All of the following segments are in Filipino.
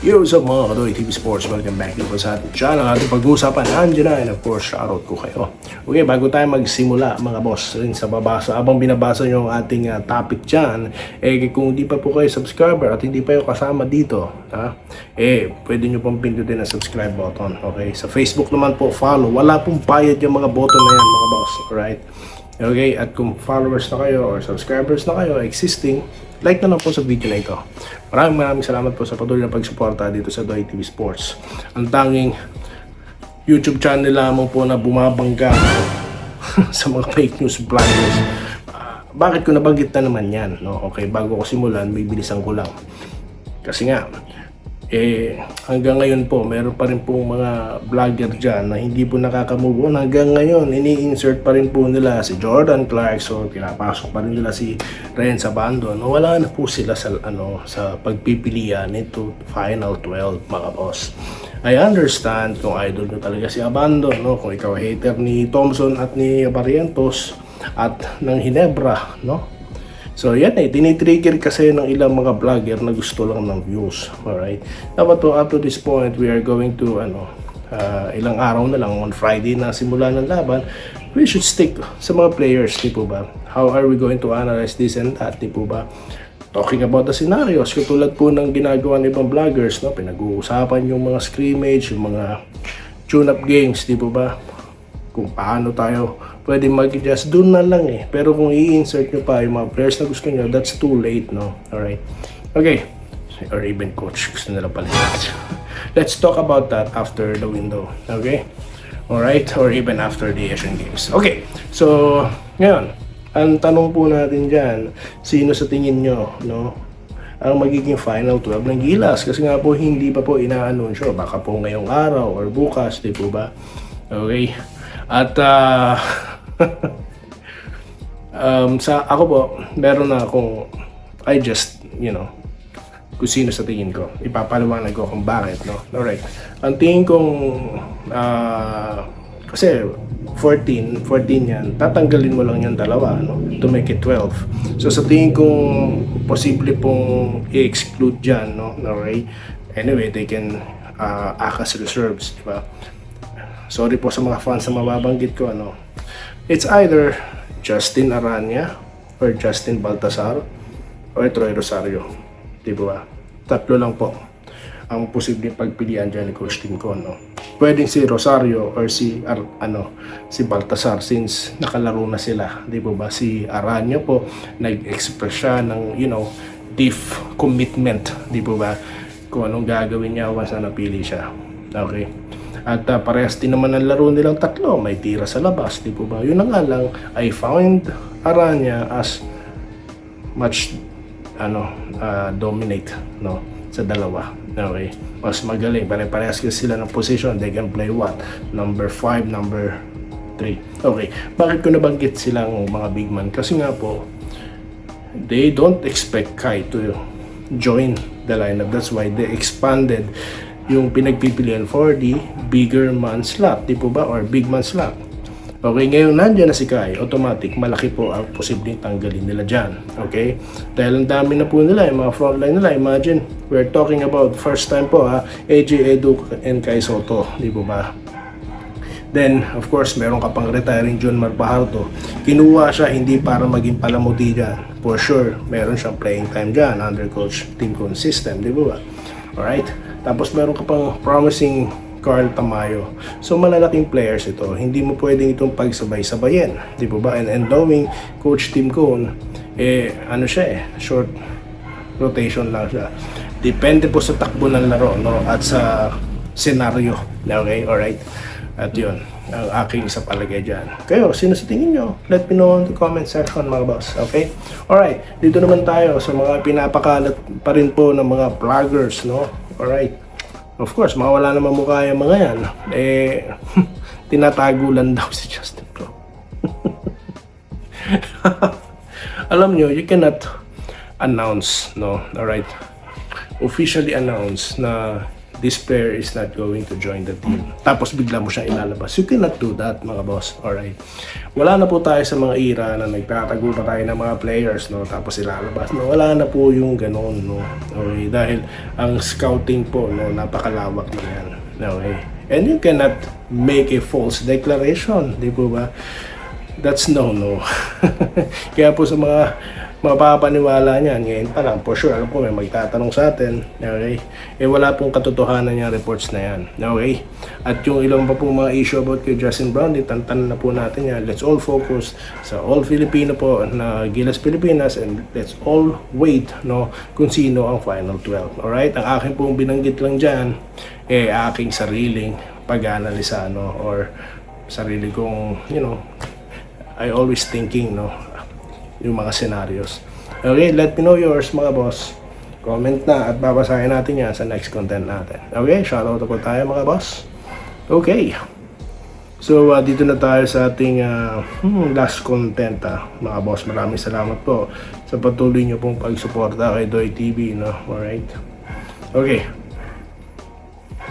Yo, what's up mga Kadoy TV Sports? Welcome back dito sa ating channel. Ating pag-uusapan, nandiyan na, and of course, shoutout ko kayo. Okay, bago tayo magsimula mga boss, rin sa babasa, abang binabasa nyo ang ating topic dyan, kung hindi pa po kayo subscriber at hindi pa kayo kasama dito, pwede nyo pong pindutin ang subscribe button. Okay, sa Facebook naman po, follow. Wala pong bayad yung mga button na yan mga boss. Alright? Okay, at kung followers na kayo or subscribers na kayo, existing, like na lang po sa video na ito. Maraming salamat po sa patuloy na pagsuporta dito sa Doy TV Sports. Ang tanging YouTube channel lamang po na bumabangga sa mga fake news vloggers. Bakit ko nabanggit na naman yan? No? Okay, bago ko simulan, may bilisan ko lang. Kasi nga, hanggang ngayon po, meron pa rin po mga vlogger dyan na hindi po nakaka-move on. Hanggang ngayon, ini-insert pa rin po nila si Jordan Clarkson, pinapasok pa rin nila si Renz Abando. No, wala na po sila sa, sa pagpipilian nito Final 12, mga boss. I understand kung idol nyo talaga si Abando, no? Kung ikaw hater ni Thompson at ni Barrientos at ng Hinebra, no? So yan tinitrigger kasi ng ilang mga vlogger na gusto lang ng views. Alright? Dapat po up to this point, we are going to ilang araw na lang, on Friday na simula ng laban, we should stick sa mga players, di po ba? How are we going to analyze this and that, di po ba? Talking about the scenarios, katulad po ng ginagawa ng ibang vloggers, no? Pinag-uusapan yung mga scrimmage, yung mga tune-up games, di po ba? Kung paano tayo pwede mag-adjust, doon na lang Pero kung i-insert nyo pa yung mga players na gusto nyo, that's too late, no? Alright? Okay. Or even coach, gusto nila pala. Let's talk about that after the window. Okay? Alright? Or even after the Asian Games. Okay. So, ngayon, ang tanong po natin dyan, sino sa tingin nyo, no? Ang magiging Final 12 ng Gilas? Kasi nga po, hindi pa po ina-anunsyo. Baka po ngayong araw or bukas, di po ba? Okay? At sa ako po, meron na akong kung sino sa tingin ko. Ipapaliwanag ko kung bakit, no? Alright. Ang tingin kong kasi 14 yan, tatanggalin mo lang yung dalawa, no? To make it 12. So sa tingin kong posible pong i-exclude dyan, no? Alright. Anyway, they can act as reserves, di ba? Sorry po sa mga fans na mababanggit ko, It's either Justin Aranya or Justin Baltasar or Troy Rosario. Di ba? Tatlo lang po ang posibleng pagpilian dyan ni Coach Tim Con, Pwedeng si Rosario or si Baltasar since nakalaro na sila. Di ba? Si Aranya po nag-express siya ng, deep commitment. Di ba? Kung anong gagawin niya once na napili siya. Okay. At parehas din naman ang laro nilang tatlo. May tira sa labas, di po ba? Yun na nga lang, I found Aranya as much dominate, no? Sa dalawa. Okay? Mas magaling. Parehas kasi sila ng position. They can play what? Number 5, number 3. Okay. Bakit ko nabanggit silang mga big man? Kasi nga po, they don't expect Kai to join the lineup. That's why they expanded yung pinagpipilian for the bigger man slot, di po ba? Or big man slot. Okay, ngayon nandiyan na si Kai, automatic, malaki po ang posibleng tanggalin nila dyan. Okay? Dahil ang dami na po nila, yung mga frontline nila, imagine, we're talking about first time po AJ Edu and Kai Soto, di po ba? Then, of course, meron ka pang retiring John Marpaharto. Kinuha siya hindi para maging palamuti dyan. For sure, meron siyang playing time dyan under Coach Tim Con system, di ba? Alright? Tapos meron ka pang promising Carl Tamayo. So malalaking players ito. Hindi mo pwedeng itong pagsabay-sabayin. Di ba ba? And knowing Coach Tim Cone, short rotation lang siya. Depende po sa takbo ng laro, no? At sa senaryo. Okay? Alright? At yun, ang aking isa palagay dyan. Kayo, sino sa tingin nyo? Let me know in the comment section, mga boss. Okay? Alright, dito naman tayo sa mga pinapakalat pa rin po ng mga vloggers, no? Alright. Of course, mawala naman mukha yung mga yan. Tinatago lang daw si Justin Pro. Alam nyo, you cannot announce, no? Alright. Officially announce na this player is not going to join the team. Tapos bigla mo siya ilalabas. You cannot do that, mga boss. Alright. Wala na po tayo sa mga era na nagtatago pa tayo ng mga players, no? Tapos ilalabas. No? Wala na po yung ganun, no? Okay. Dahil ang scouting po, no, napakalawak na yan. Okay. And you cannot make a false declaration, di po ba? That's no. Kaya po sa mga mapapaniwala niyan, ngayon pa lang, for sure, alam ko may magtatanong sa atin, okay? Wala pong katotohanan yung reports na yan, okay? At yung ilang pa po mga issue about kay Justin Brown, ditantan na po natin yan. Let's all focus sa all Filipino po na Gilas Pilipinas, and let's all wait, no, kung sino ang final 12, alright? Ang aking pong binanggit lang dyan, aking sariling pag-analisa, no, or sarili kong, I always thinking, no, yung mga scenarios. Okay, let me know yours, mga boss. Comment na at babasahin natin yan sa next content natin. Okay, shoutout po tayo, mga boss. Okay. So, dito na tayo sa ating last content, mga boss. Maraming salamat po sa patuloy nyo pong pagsuporta kay Doy TV, no? Alright. Okay.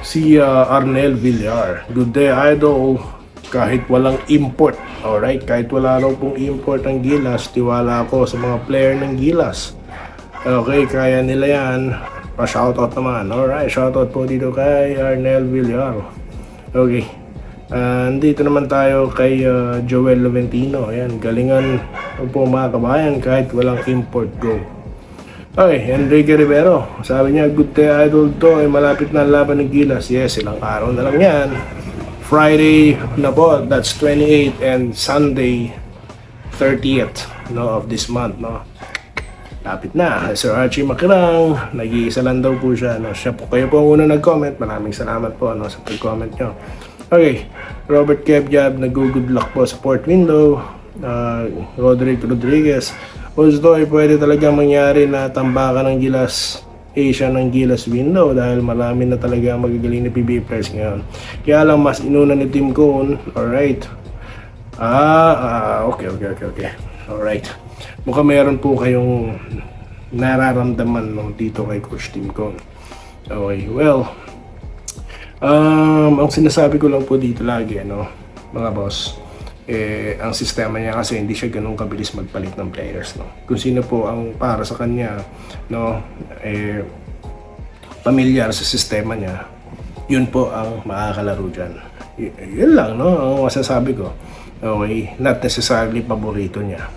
Si Arnel Villar. Good day, idol. Kahit walang import, alright, kahit wala raw pong import ang Gilas, tiwala ako sa mga player ng Gilas. Okay, kaya nila yan. Pa-shoutout naman. Alright, shoutout po dito kay Arnel Villar. Okay, dito naman tayo kay Joel Loventino. Ayan, galingan po mga kabayan kahit walang import, go. Okay, Enrique Rivero. Sabi niya, good day idol to, malapit na ang laban ng Gilas. Yes, ilang araw na lang yan. Friday na po, that's 28, and Sunday 30th, no, of this month, no. Lapit na. Sir Archie Makirang, nag-iisa lang daw po siya, no. Siya po, kayo po ang unang nag-comment. Maraming salamat po, no, sa pag-comment nyo. Okay, Robert Kebjab, nag-good luck po sa port window. Roderick Rodriguez, Osdoy, pwede talaga mangyari na tambakan ng Gilas Asia ng Gilas window dahil marami na talaga magagaling na PBA players ngayon. Kaya lang mas inuna ni Tim Cone. Alright. Okay. Alright. Mukhang meron po kayong nararamdaman, no, dito kay Coach Tim Cone. Okay, well, ang sinasabi ko lang po dito lagi, no, mga boss, ang sistema niya kasi hindi siya ganun kabilis magpalit ng players, no. Kung sino po ang para sa kanya, no, pamilyar sa sistema niya, yun po ang makakalaro dyan. Yun lang, no, ang masasabi ko. Okay, not necessarily paborito niya.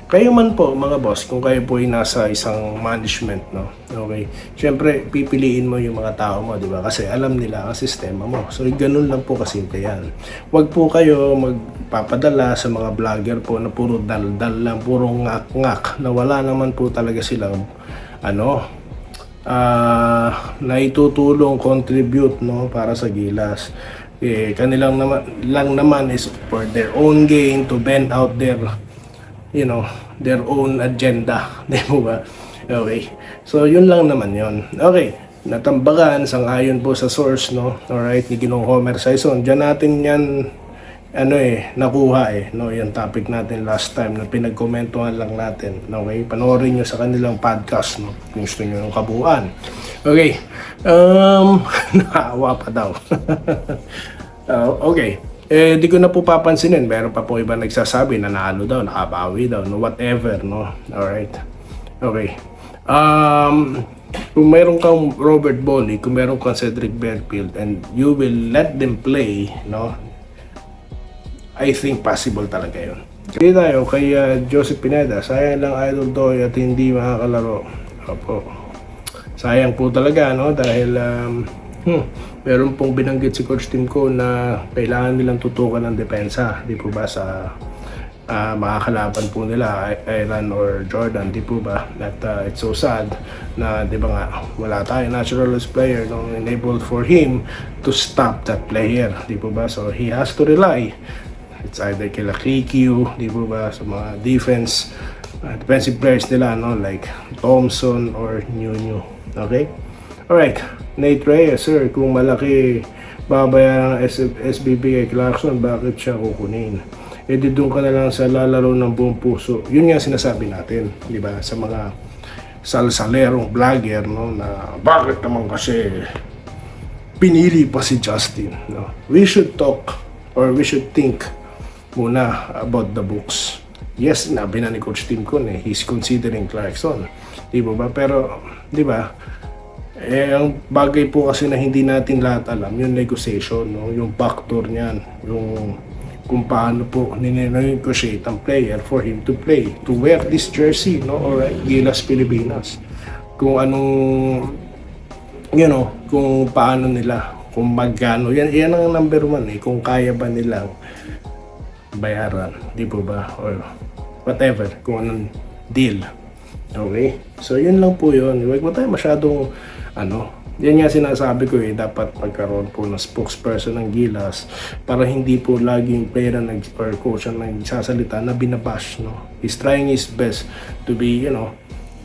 Kayo man po, mga boss, kung kayo po ay nasa isang management, no, okay, syempre pipiliin mo yung mga tao mo, di ba? Kasi alam nila ang sistema mo. So ganun lang po kasimple yan. Huwag po kayo magpapadala sa mga vlogger po na puro dal-dal lang, puro ngak-ngak, na wala naman po talaga silang na itutulong, contribute, no, para sa Gilas. Kanilang naman is for their own gain, to bend out their their own agenda, di mo ba? Okay, so yun lang naman yun. Okay, natambagan sang-ayon po sa source, no, alright, ni Ginong Homer Saison. Diyan natin yan nakuha, no, yung topic natin last time na pinagkomentuhan lang natin. Okay, panoorin nyo sa kanilang podcast, no, kung gusto nyo yung kabuuan. Okay, naawa pa daw. Okay, di ko na po papansinin, meron pa po iba nagsasabi na nanalo daw, nakabawi daw, no, whatever, no, alright. Okay, kung meron kang Robert Bonney, kung meron kang Cedric Benfield, and you will let them play, no, I think possible talaga yun. Kaya tayo kay Joseph Pineda, sayang lang idol Doy at hindi makakalaro. Opo, sayang po talaga, no, dahil meron pong binanggit si Coach Tim Cone na kailangan nilang tutukan ng depensa, di po ba, sa makakalaban po nila, Iran or Jordan, di po ba? That it's so sad na, di ba nga, wala tayo naturalist player, no, enabled for him to stop that player, di po ba? So he has to rely, it's either kila KQ, di po ba, sa mga defensive players nila, no, like Thompson or New. Okay? Alright, Nate Reyes, sir, kung malaki babayaran ng SBB kay Clarkson, bakit siya kukunin? Di doon ka na lang sa lalaro ng buong puso. Yun nga sinasabi natin, di ba, sa mga salsalerong vlogger, no, na bakit naman kasi pinili pa si Justin. No? We should talk or we should think muna about the books. Yes, nabi na ni Coach Tim Con he's considering Clarkson. Di ba? Pero, di ba, ang bagay po kasi na hindi natin lahat alam, yung negotiation, no? Yung factor niyan, yung kung paano po nine-negotiate ang player for him to play, to wear this jersey, no? Or Gilas Pilipinas. Kung anong, kung paano nila, kung magkano, yan ang number one kung kaya ba nilang bayaran, di po ba? Or whatever, kung anong deal. Okay? So, yun lang po yun. Huwag mo tayo masyadong, yan nga sinasabi ko dapat magkaroon po ng spokesperson ng Gilas para hindi po laging player or coach ang nagsasalita na binabash, no? He's trying his best to be,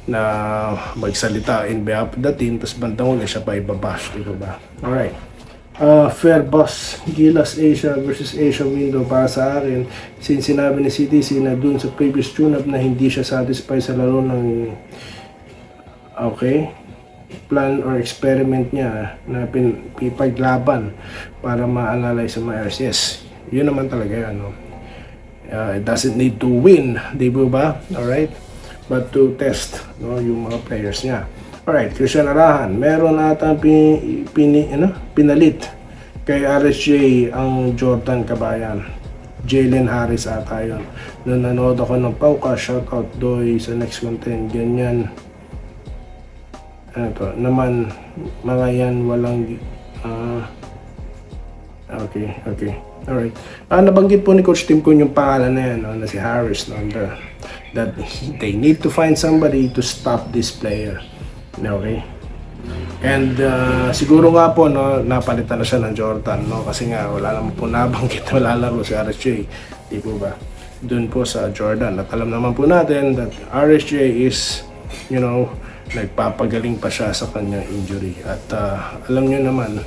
na magsalita in behalf of the team, tapos bandang uli siya pa ibabash, di ba? Alright. Fair boss, Gilas Asia versus Asia window para sa akin, since sinabi ni CTC na dun sa previous tune-up na hindi siya satisfied sa laro ng plan or experiment niya na pipaglaban para ma-analyze sa mga errors. Yes, yun naman talaga yan. It doesn't need to win, di ba? Alright? But to test yung mga players niya. Alright, Christian Arahan, meron atang pinalit kay RSJ ang Jordan Cabayan. Jalen Harris ata yun. Nung nanood ako ng Pauka, shoutout Doy sa next content, ganyan. Naman, mga yan, walang, okay. Alright. Nabanggit po ni Coach Tim Con yung pangalan na yan, na si Harris, that they need to find somebody to stop this player. Okay? And siguro nga po napalitan na siya ng Jordan, kasi nga wala naman po nabanggit na lalaro si RSJ, di po ba? Doon po sa Jordan. At alam naman po natin that RSJ is, nagpapagaling pa siya sa kanyang injury. At alam nyo naman,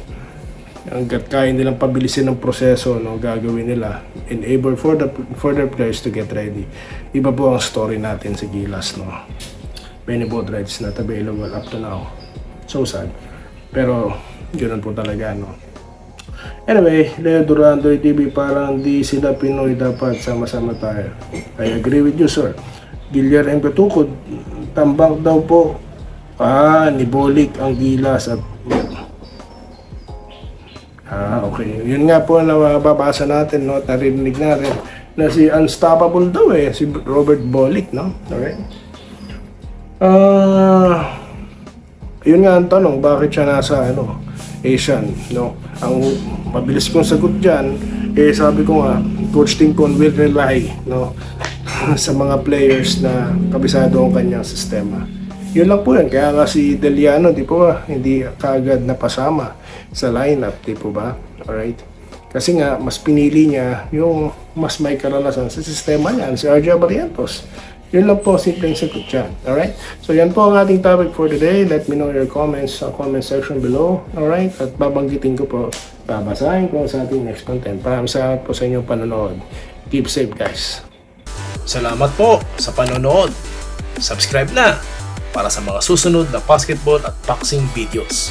hanggat kaya nilang pabilisin ng proseso, gagawin nila, enable for their players to get ready. Iba po ang story natin sa Gilas, Many boat rides not available up to now. So sad. Pero, ganoon po talaga, Anyway, Leo Durando TV, parang di sila Pinoy, dapat sama-sama tayo. I agree with you, sir. Gilyar M. Katukod, tambak daw po. Nibolik ang Gilas at okay. Yun nga po na mababasa natin, narinig natin na si Unstoppable daw si Robert Bolick, Alright? Yun nga ang tanong, bakit siya nasa Asian, Ang mabilis kong sagot dyan, sabi ko nga, Coach Tim Con will rely, sa mga players na kabisado ang kanyang sistema. Yun lang po yan. Kaya nga si Deliano, di po ba, hindi kaagad napasama sa lineup, di po ba? Alright? Kasi nga, mas pinili niya yung mas may karanasan sa sistema niya, si RJ Barrientos. Yun lang po, simpleng sagot dyan. Alright? So yan po ang ating topic for today. Let me know your comments sa comment section below. Alright? At babanggitin ko po, babasahin ko sa ating next content. Maraming salamat po sa inyong panonood. Keep safe, guys. Salamat po sa panonood. Subscribe na para sa mga susunod na basketball at boxing videos.